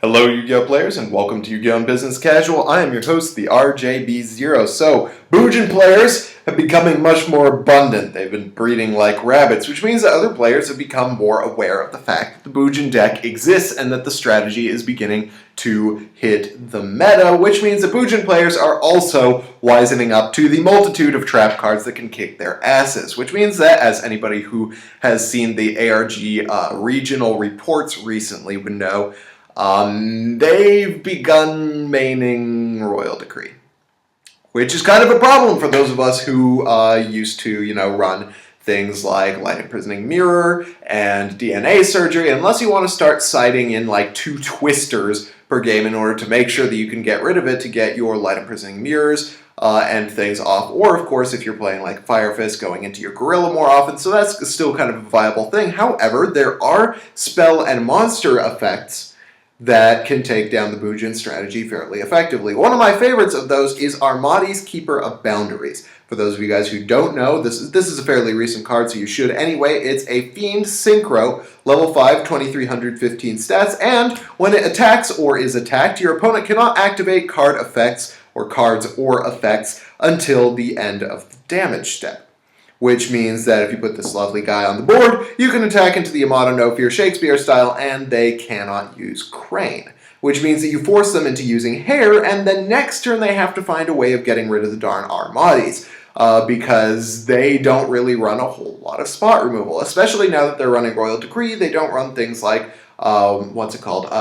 Hello Yu-Gi-Oh players and welcome to Yu-Gi-Oh! Business Casual. I am your host, the RJB0. So, Boojin players have becoming much more abundant. They've been breeding like rabbits, which means that other players have become more aware of the fact that the Boojin deck exists and that the strategy is beginning to hit the meta, which means that Boojin players are also wisening up to the multitude of trap cards that can kick their asses, which means that, as anybody who has seen the ARG regional reports recently would know, they've begun maining Royal Decree, which is kind of a problem for those of us who used to, run things like Light Imprisoning Mirror and DNA Surgery, unless you want to start citing in like 2 twisters per game in order to make sure that you can get rid of it to get your Light Imprisoning Mirrors and things off, or of course if you're playing like Fire Fist, going into your Gorilla more often, so that's still kind of a viable thing. However, there are spell and monster effects that can take down the Boojin strategy fairly effectively. One of my favorites of those is Mahdis, Keeper of Boundaries. For those of you guys who don't know, this is a fairly recent card, so you should anyway. It's a Fiend Synchro, level 5, 2315 stats, and when it attacks or is attacked, your opponent cannot activate card effects or cards or effects until the end of the damage step. Which means that if you put this lovely guy on the board, you can attack into the Yamato No Fear Shakespeare style, and they cannot use Crane. Which means that you force them into using Hair, and then next turn they have to find a way of getting rid of the darn Mahdis, because they don't really run a whole lot of spot removal. Especially now that they're running Royal Decree, they don't run things like, Raigeki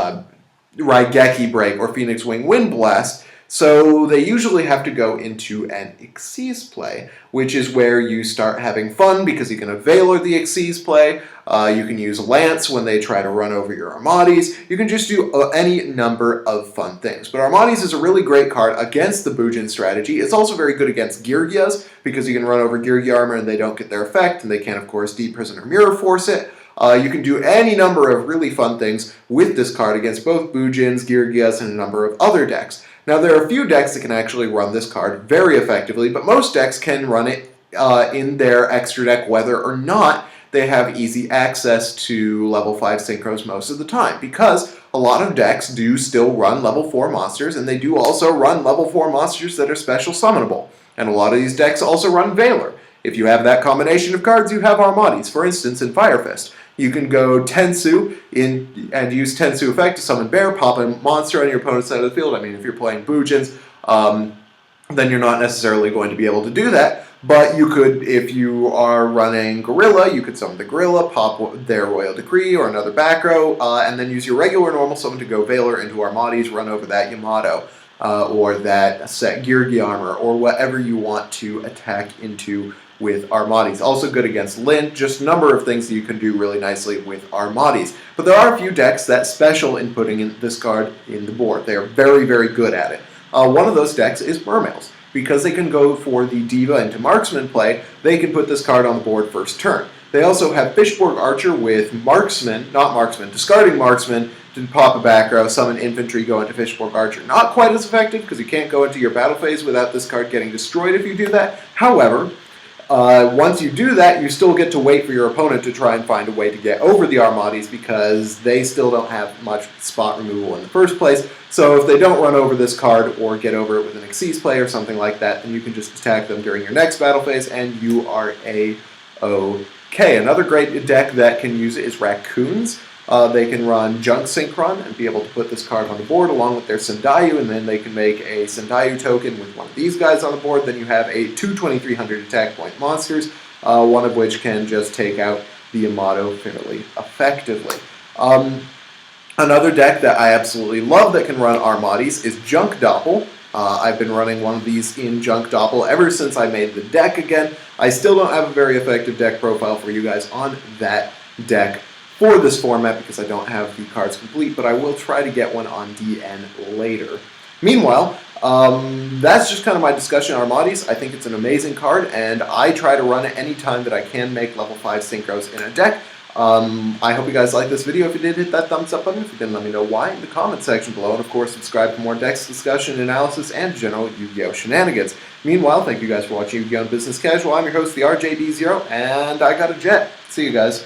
Break or Phoenix Wing Wind Blast. So they usually have to go into an Xyz play, which is where you start having fun because you can Availer the Xyz play, you can use Lance when they try to run over your Mahdis, you can just do any number of fun things. But Mahdis is a really great card against the Boojin strategy. It's also very good against Girgias because you can run over Girgia Armor and they don't get their effect, and they can of course Deep Prison or Mirror Force it. You can do any number of really fun things with this card against both Boojins, Girgias, and a number of other decks. Now, there are a few decks that can actually run this card very effectively, but most decks can run it in their extra deck whether or not they have easy access to level 5 synchros most of the time, because a lot of decks do still run level 4 monsters, and they do also run level 4 monsters that are special summonable. And a lot of these decks also run Veiler. If you have that combination of cards, you have Mahdis. For instance, in Fire Fist, you can go Tensu and use Tensu effect to summon Bear, pop a monster on your opponent's side of the field. I mean, if you're playing Boojins, then you're not necessarily going to be able to do that. But you could, if you are running Gorilla, you could summon the Gorilla, pop their Royal Decree or another back row, and then use your regular normal summon to go Veiler into Mahdis, run over that Yamato, or that set Girgi Armor, or whatever you want to attack into with Mahdis. Also good against Lint, just a number of things that you can do really nicely with Mahdis. But there are a few decks that special in putting in this card in the board. They are very, very good at it. One of those decks is Mermails. Because they can go for the Diva into Marksman play, they can put this card on the board first turn. They also have Fishborg Archer with discarding Marksman to pop a back row, summon Infantry, go into Fishborg Archer. Not quite as effective because you can't go into your battle phase without this card getting destroyed if you do that. However, once you do that, you still get to wait for your opponent to try and find a way to get over the Mahdis because they still don't have much spot removal in the first place. So if they don't run over this card or get over it with an Xyz play or something like that, then you can just attack them during your next battle phase and you are A-OK. Another great deck that can use it is Raccoons. They can run Junk Synchron and be able to put this card on the board along with their Sendayu, and then they can make a Sendayu token with one of these guys on the board. Then you have two 2300 attack point monsters, one of which can just take out the Yamato fairly effectively. Another deck that I absolutely love that can run Mahdis is Junk Doppel. I've been running one of these in Junk Doppel ever since I made the deck again. I still don't have a very effective deck profile for you guys on that deck for this format because I don't have the cards complete, but I will try to get one on DN later. Meanwhile, that's just kind of my discussion on Mahdis. I think it's an amazing card, and I try to run it anytime that I can make level 5 synchros in a deck. I hope you guys liked this video. If you did, hit that thumbs up button. If you didn't, let me know why in the comment section below. And of course, subscribe for more decks discussion, analysis, and general Yu-Gi-Oh! Shenanigans. Meanwhile, thank you guys for watching Yu-Gi-Oh! Business Casual. I'm your host, the RJB0, and I got a jet. See you guys.